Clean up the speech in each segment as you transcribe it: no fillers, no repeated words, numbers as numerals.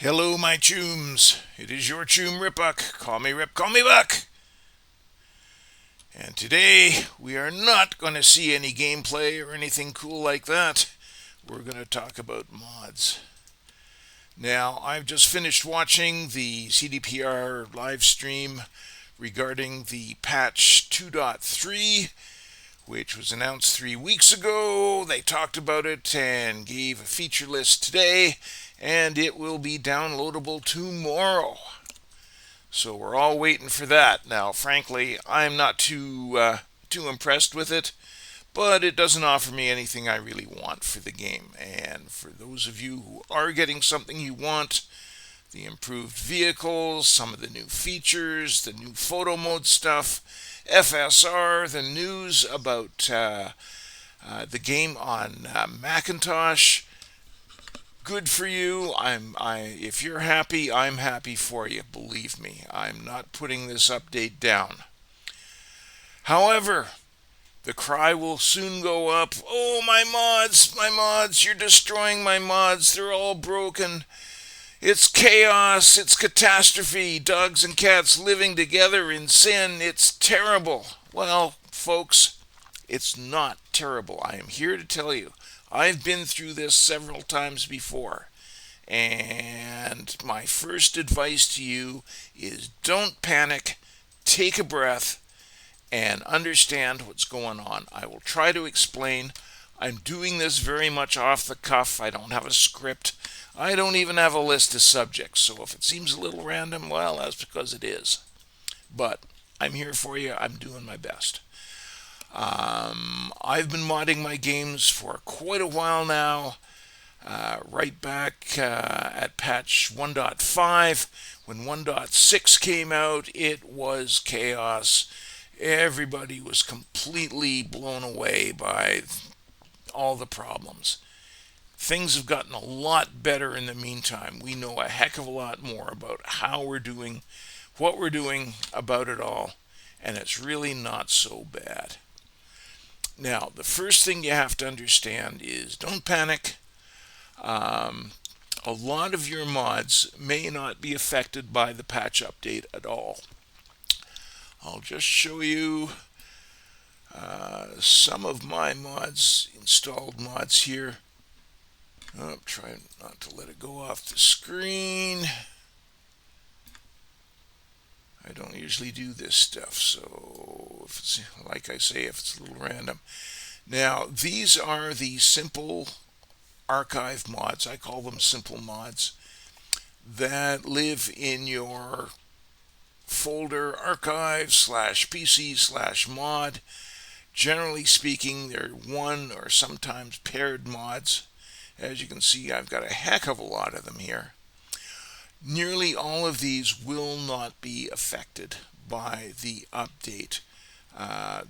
Hello, my chooms. It is your choom Ripbuck. Call me Rip, call me Buck. And today we are not going to see any gameplay or anything cool like that. We're going to talk about mods. Now, I've just finished watching the CDPR live stream regarding the patch 2.3, which was announced 3 weeks ago. They talked about it and gave a feature list today, and it will be downloadable tomorrow. So we're all waiting for that. Now, frankly, I'm not too impressed with it, but it doesn't offer me anything I really want for the game. And for those of you who are getting something you want, the improved vehicles, some of the new features, the new photo mode stuff, FSR, the news about the game on Macintosh. Good for you. If you're happy, I'm happy for you. Believe me, I'm not putting this update down. However, the cry will soon go up. Oh, my mods, you're destroying my mods. They're all broken. It's chaos, it's catastrophe, dogs and cats living together in sin. It's terrible. Well, folks, it's not terrible. I am here to tell you. I've been through this several times before. And my first advice to you is don't panic, take a breath, and understand what's going on. I will try to explain. I'm doing this very much off the cuff. I don't have a script. I don't even have a list of subjects. So if it seems a little random, well, that's because it is. But I'm here for you. I'm doing my best. I've been modding my games for quite a while now. Right back at patch 1.5. When 1.6 came out, it was chaos. Everybody was completely blown away by all the problems. Things have gotten a lot better in the meantime. We know a heck of a lot more about how we're doing, what we're doing about it all, and it's really not so bad. Now, the first thing you have to understand is don't panic. A lot of your mods may not be affected by the patch update at all. I'll just show you some of my mods, installed mods here. Oh, try not to let it go off the screen. I don't usually do this stuff, so if it's, like I say, if it's a little random. Now, these are the simple archive mods. I call them simple mods that live in your folder archive slash PC slash mod. Generally speaking, they're one or sometimes paired mods. As you can see, I've got a heck of a lot of them here. Nearly all of these will not be affected by the update.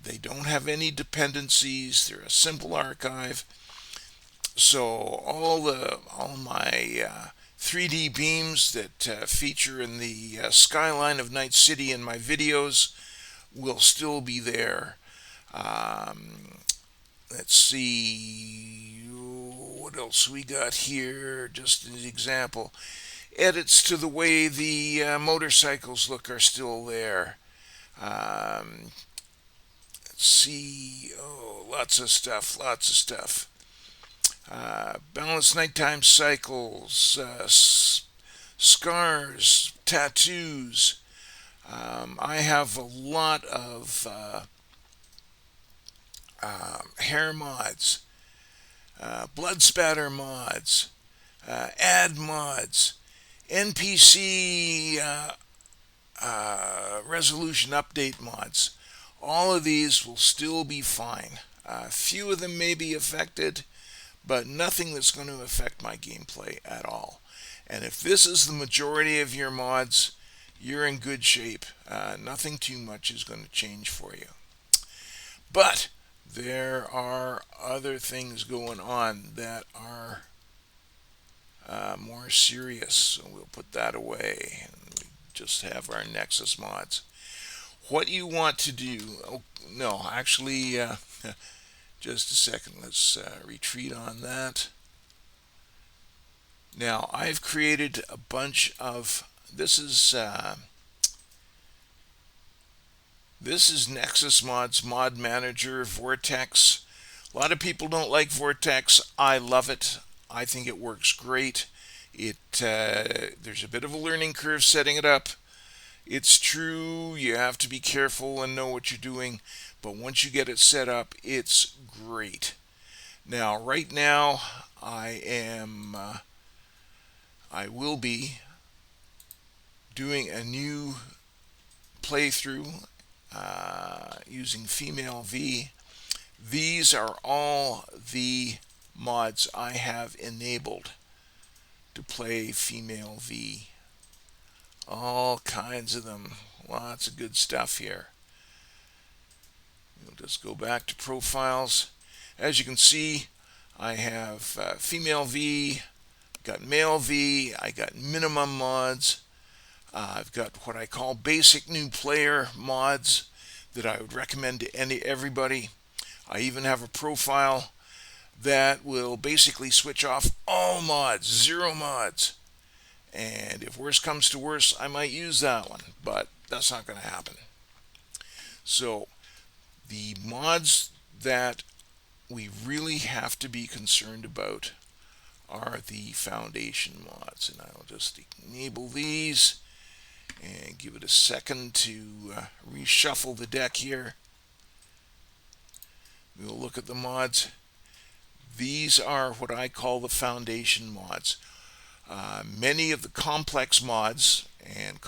They don't have any dependencies. They're a simple archive. So all my 3D beams that feature in the skyline of Night City in my videos will still be there. Let's see what else we got here. Just an example. Edits to the way the motorcycles look are still there. Let's see. Oh, lots of stuff. Lots of stuff. Balanced nighttime cycles, scars, tattoos. I have a lot of hair mods, blood spatter mods, ad mods, NPC resolution update mods. All of these will still be fine. Few of them may be affected, but nothing that's going to affect my gameplay at all. And if this is the majority of your mods, you're in good shape. Nothing too much is going to change for you. But there are other things going on that are more serious, so we'll put that away and we just have our Nexus mods. What you want to do, oh, no, actually, just a second, let's retreat on that. Now I've created a bunch of this is Nexus Mods Mod Manager Vortex. A lot of people don't like Vortex. I love it. I think it works great. There's a bit of a learning curve setting it up. It's true, you have to be careful and know what you're doing, but once you get it set up, it's great. Now, right now, I will be doing a new playthrough using female V. These are all the mods I have enabled to play female V. All kinds of them. Lots of good stuff here. We'll just go back to profiles. As you can see, I have female V, got male V, I got minimum mods. I've got what I call basic new player mods that I would recommend to everybody. I even have a profile that will basically switch off all mods, 0 mods. And if worse comes to worse, I might use that one, but that's not going to happen. So the mods that we really have to be concerned about are the foundation mods. And I'll just enable these and give it a second to reshuffle the deck here. We'll look at the mods. These are what I call the foundation mods. Many of the complex mods, and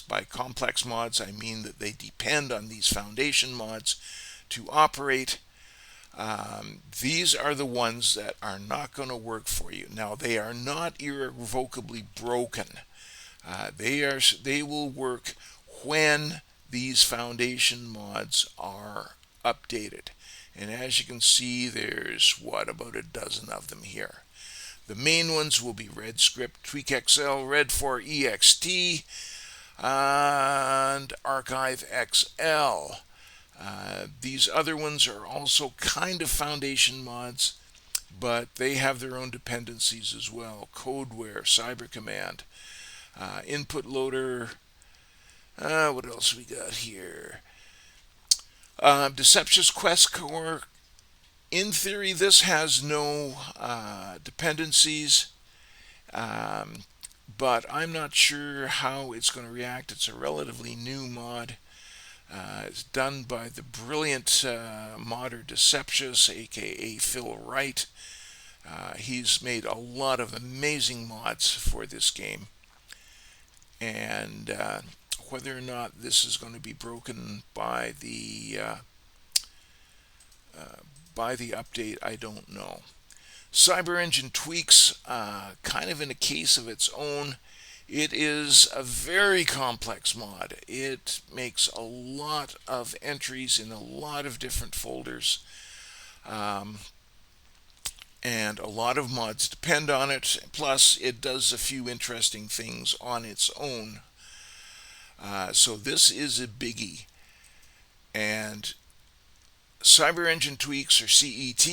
by complex mods I mean that they depend on these foundation mods to operate. These are the ones that are not going to work for you. Now, they are not irrevocably broken. They will work when these foundation mods are updated. And as you can see, there's about a dozen of them here. The main ones will be RedScript, TweakXL, Red4EXT, and ArchiveXL. These other ones are also kind of foundation mods, but they have their own dependencies as well. Codeware, CyberCommand, Input Loader. What else we got here? Deceptious Quest Core. In theory, this has no dependencies, but I'm not sure how it's going to react. It's a relatively new mod. It's done by the brilliant modder Deceptious, aka Phil Wright. He's made a lot of amazing mods for this game, and whether or not this is going to be broken by the update, I don't know. CyberEngine Tweaks, kind of in a case of its own. It is a very complex mod. It makes a lot of entries in a lot of different folders, and a lot of mods depend on it. Plus, it does a few interesting things on its own. So this is a biggie. And CyberEngine Tweaks, or CET,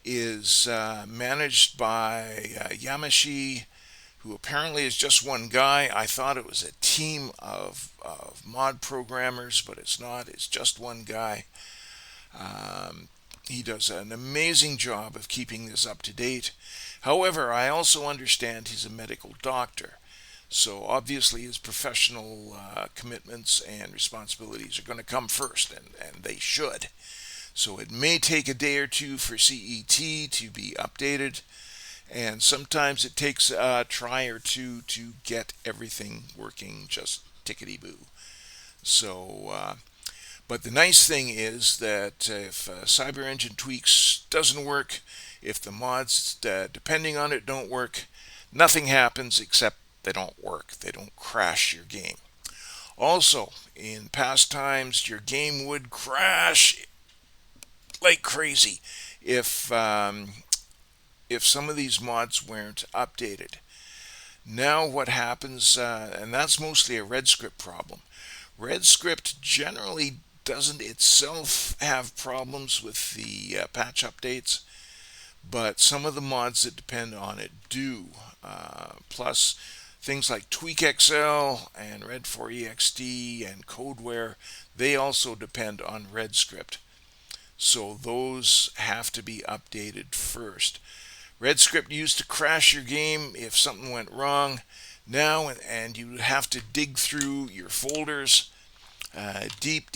is managed by Yamashi, who apparently is just one guy. I thought it was a team of mod programmers, but it's not. It's just one guy. He does an amazing job of keeping this up to date. However, I also understand he's a medical doctor. So obviously his professional commitments and responsibilities are going to come first, and they should. So it may take a day or two for CET to be updated, and sometimes it takes a try or two to get everything working just tickety-boo. So, but the nice thing is that if CyberEngine Tweaks doesn't work, if the mods depending on it don't work, nothing happens except they don't work. They don't crash your game. Also, in past times, your game would crash like crazy if some of these mods weren't updated. Now what happens, and that's mostly a RedScript problem. RedScript generally doesn't itself have problems with the patch updates, but some of the mods that depend on it do. Plus, things like TweakXL and Red4EXD and Codeware, they also depend on RedScript. So those have to be updated first. RedScript used to crash your game if something went wrong. Now, and you have to dig through your folders deep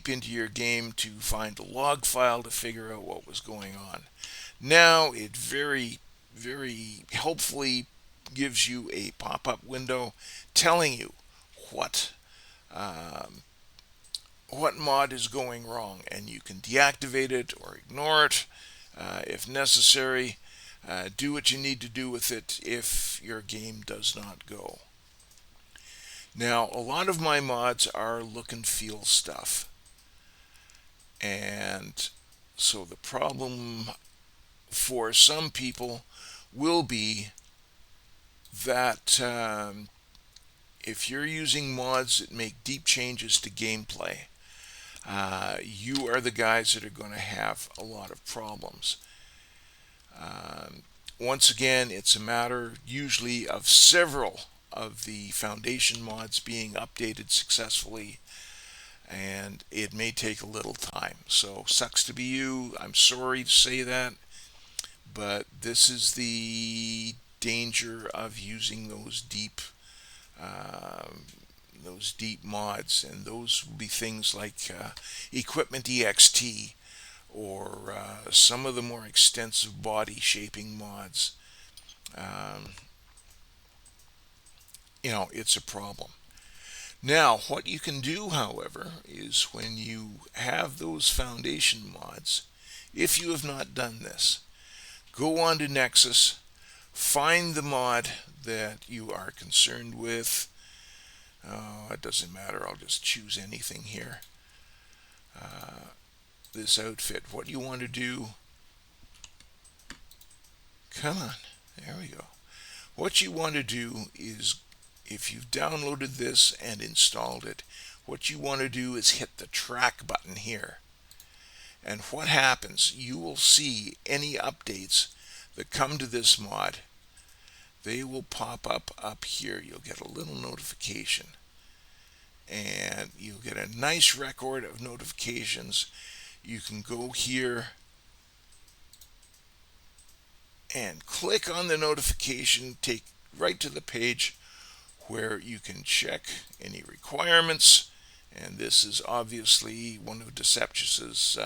into your game to find a log file to figure out what was going on. Now it very helpfully gives you a pop-up window telling you what um, what mod is going wrong, and you can deactivate it or ignore it if necessary. Do what you need to do with it if your game does not go. Now, a lot of my mods are look and feel stuff, and so the problem for some people will be that if you're using mods that make deep changes to gameplay, you are the guys that are going to have a lot of problems. Once again, it's a matter usually of several of the foundation mods being updated successfully, and it may take a little time. So, sucks to be you. I'm sorry to say that, but this is the danger of using those deep mods, and those will be things like Equipment EXT or some of the more extensive body shaping mods. Um, it's a problem. Now, what you can do, however, is when you have those foundation mods, if you have not done this, go on to Nexus, find the mod that you are concerned with. Oh, it doesn't matter, I'll just choose anything here. This outfit, what you want to do, come on, there we go. What you want to do is, if you've downloaded this and installed it, what you want to do is hit the track button here. And what happens, you will see any updates that come to this mod. They will pop up here. You'll get a little notification. And you'll get a nice record of notifications. You can go here and click on the notification, take right to the page where you can check any requirements. And this is obviously one of Deceptus's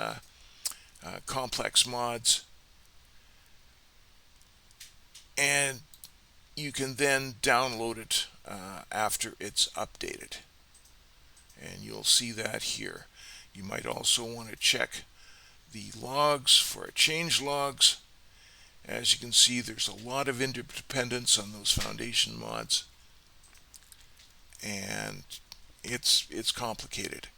complex mods. And you can then download it after it's updated. And you'll see that here. You might also want to check the logs for change logs. As you can see, there's a lot of interdependence on those foundation mods, and it's complicated.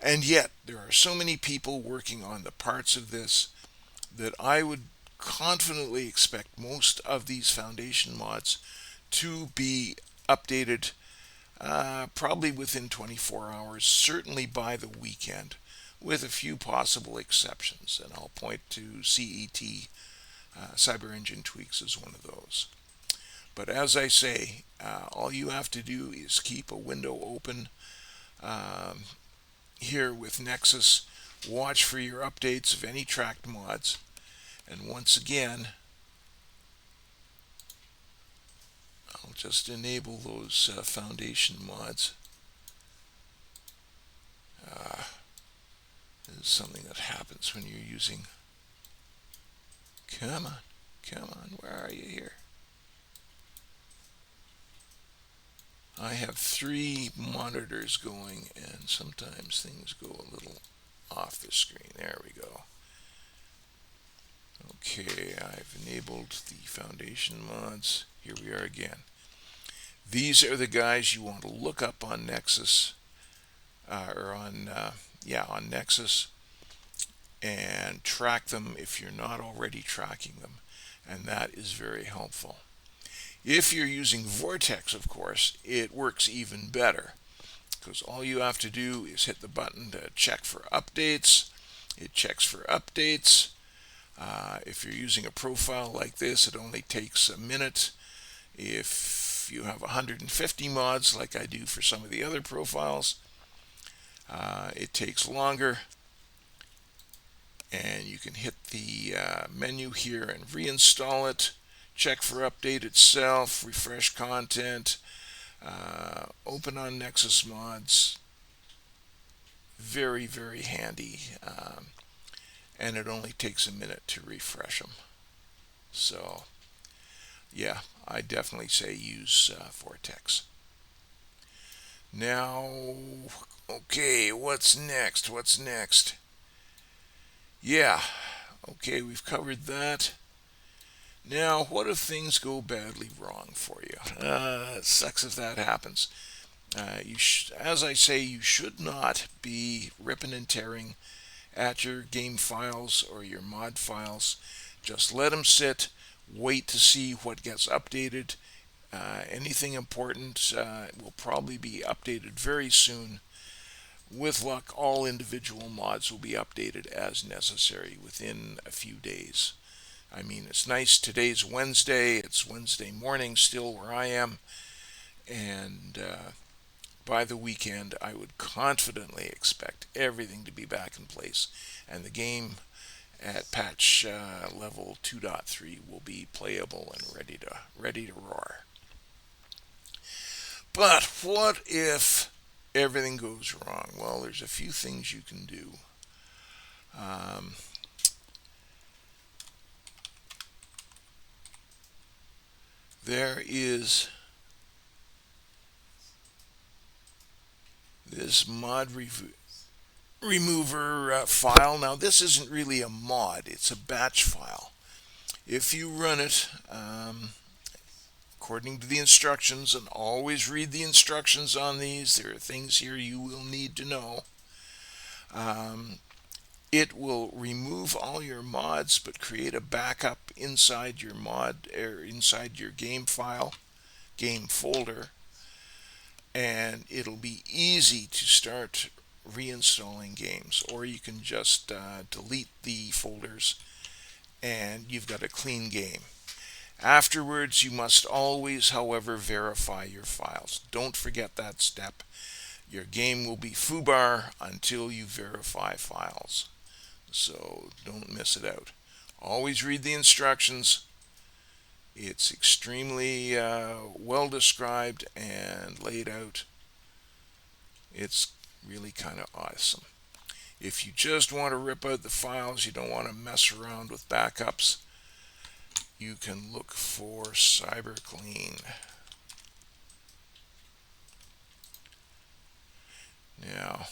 And yet, there are so many people working on the parts of this that I would confidently expect most of these foundation mods to be updated probably within 24 hours, certainly by the weekend, with a few possible exceptions. And I'll point to CET, Cyber Engine Tweaks, as one of those. But as I say, all you have to do is keep a window open here with Nexus, watch for your updates of any tracked mods, and once again, I'll just enable those foundation mods. This is something that happens when you're using... Come on, where are you here? I have 3 monitors going, and sometimes things go a little off the screen. There we go. Okay, I've enabled the foundation mods. Here we are again. These are the guys you want to look up on Nexus, on Nexus, and track them if you're not already tracking them, and that is very helpful. If you're using Vortex, of course, it works even better, because all you have to do is hit the button to check for updates. It checks for updates. If you're using a profile like this, it only takes a minute. If you have 150 mods, like I do for some of the other profiles, it takes longer. And you can hit the menu here and reinstall it. Check for update itself, refresh content, open on Nexus mods. Very, very handy. And it only takes a minute to refresh them. So, yeah, I definitely say use Vortex. Now, okay, what's next? What's next? Yeah, okay, we've covered that. Now, what if things go badly wrong for you? It sucks if that happens. As I say, you should not be ripping and tearing at your game files or your mod files. Just let them sit, wait to see what gets updated. Anything important will probably be updated very soon. With luck, all individual mods will be updated as necessary within a few days. I mean, it's nice. Today's Wednesday. It's Wednesday morning still where I am. And by the weekend, I would confidently expect everything to be back in place. And the game at patch level 2.3 will be playable and ready to roar. But what if everything goes wrong? Well, there's a few things you can do. There is this mod remover file. Now, this isn't really a mod, it's a batch file. If you run it according to the instructions, and always read the instructions on these, there are things here you will need to know. It will remove all your mods but create a backup inside your mod or inside your game file, game folder, and it'll be easy to start reinstalling games, or you can just delete the folders and you've got a clean game. Afterwards, you must always, however, verify your files. Don't forget that step. Your game will be foobar until you verify files. So don't miss it out. Always read the instructions. It's extremely well described and laid out. It's really kind of awesome. If you just want to rip out the files, you don't want to mess around with backups, you can look for CyberClean. Now,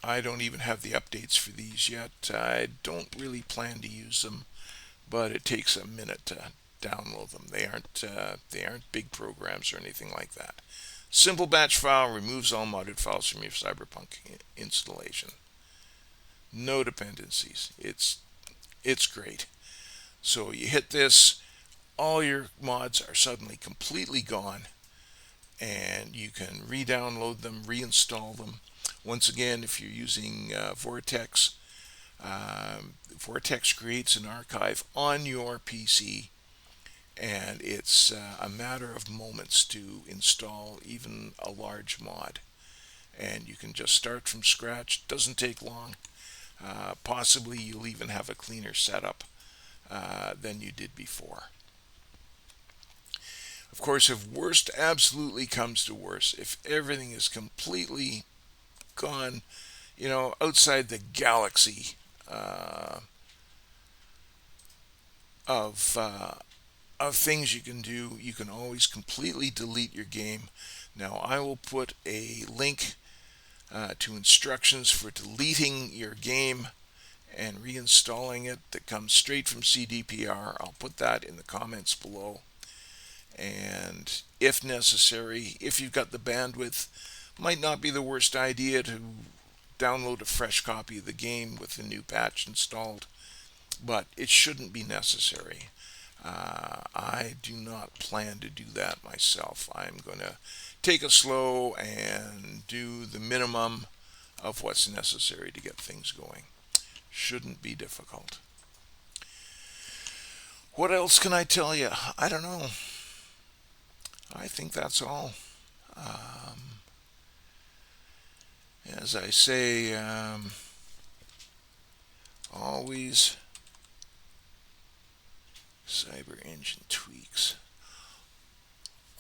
I don't even have the updates for these yet. I don't really plan to use them, but it takes a minute to download them. They aren't big programs or anything like that. Simple batch file removes all modded files from your Cyberpunk installation. No dependencies. It's great. So you hit this, all your mods are suddenly completely gone, and you can re-download them, reinstall them. Once again, if you're using Vortex, Vortex creates an archive on your PC, and it's a matter of moments to install even a large mod. And you can just start from scratch. Doesn't take long. Possibly you'll even have a cleaner setup than you did before. Of course, if worst absolutely comes to worst, if everything is completely gone, outside the galaxy of things you can do, you can always completely delete your game. Now, I will put a link to instructions for deleting your game and reinstalling it that comes straight from CDPR. I'll put that in the comments below. And if necessary, if you've got the bandwidth, might not be the worst idea to download a fresh copy of the game with the new patch installed, but it shouldn't be necessary. I do not plan to do that myself. I'm going to take it slow and do the minimum of what's necessary to get things going. Shouldn't be difficult. What else can I tell you? I don't know. I think that's all. Um, as I say, always cyber engine tweaks.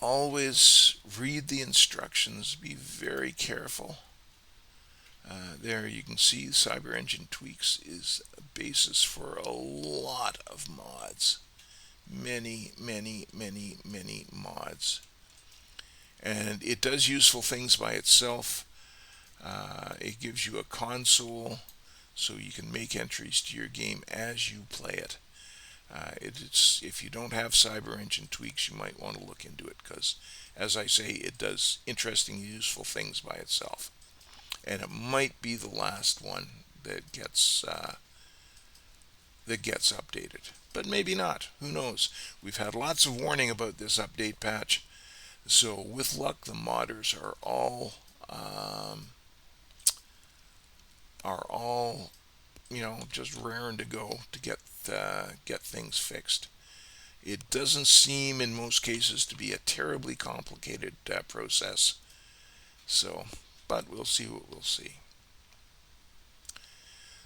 Always read the instructions. Be very careful. There you can see cyber engine tweaks is a basis for a lot of mods. Many, many, many, many mods. And it does useful things by itself. It gives you a console so you can make entries to your game as you play it. It's if you don't have Cyber Engine tweaks, you might want to look into it because, as I say, it does interesting, useful things by itself, and it might be the last one that gets updated, but maybe not. Who knows? We've had lots of warning about this update patch, so with luck, the modders um, are all just raring to go to get things fixed. It doesn't seem in most cases to be a terribly complicated process. So, but we'll see what we'll see.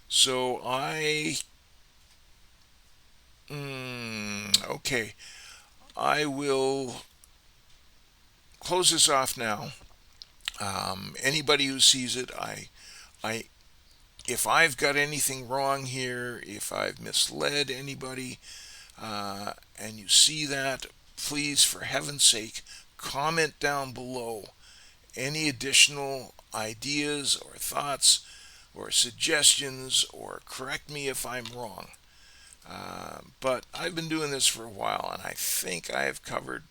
So okay, I will close this off now. Anybody who sees it, I, if I've got anything wrong here, if I've misled anybody, and you see that, please, for heaven's sake, comment down below any additional ideas or thoughts or suggestions, or correct me if I'm wrong. But I've been doing this for a while, and I think I have covered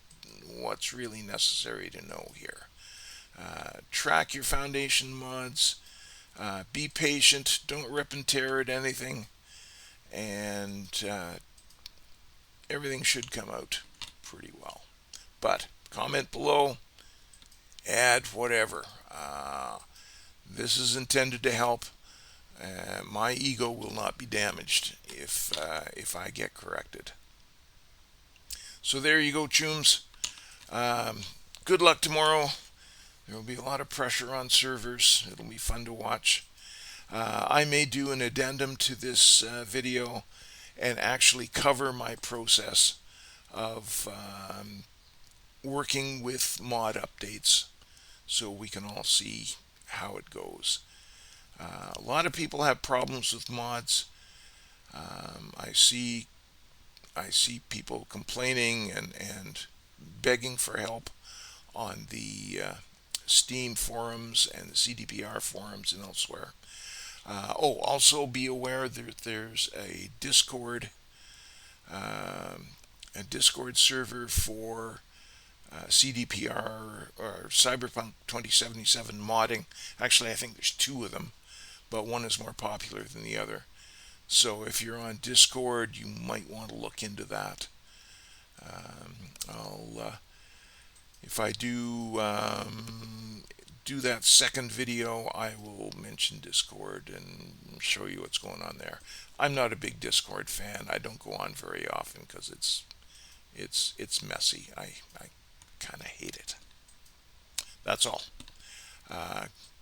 what's really necessary to know here. Track your foundation mods. Be patient. Don't rip and tear at anything. And everything should come out pretty well. But comment below. Add whatever. This is intended to help. My ego will not be damaged if I get corrected. So there you go, chooms. Good luck tomorrow. There will be a lot of pressure on servers. It'll be fun to watch. I may do an addendum to this video and actually cover my process of working with mod updates so we can all see how it goes. A lot of people have problems with mods. I see people complaining and begging for help on the Steam forums and the CDPR forums and elsewhere. Also be aware that there's a Discord server for CDPR or Cyberpunk 2077 modding. Actually, I think there's two of them, but one is more popular than the other. So if you're on Discord, you might want to look into that. If I do that second video, I will mention Discord and show you what's going on there. I'm not a big Discord fan. I don't go on very often because it's messy. I kind of hate it. That's all.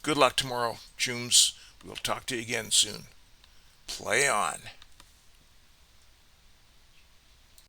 Good luck tomorrow, chooms. We'll talk to you again soon. Play on.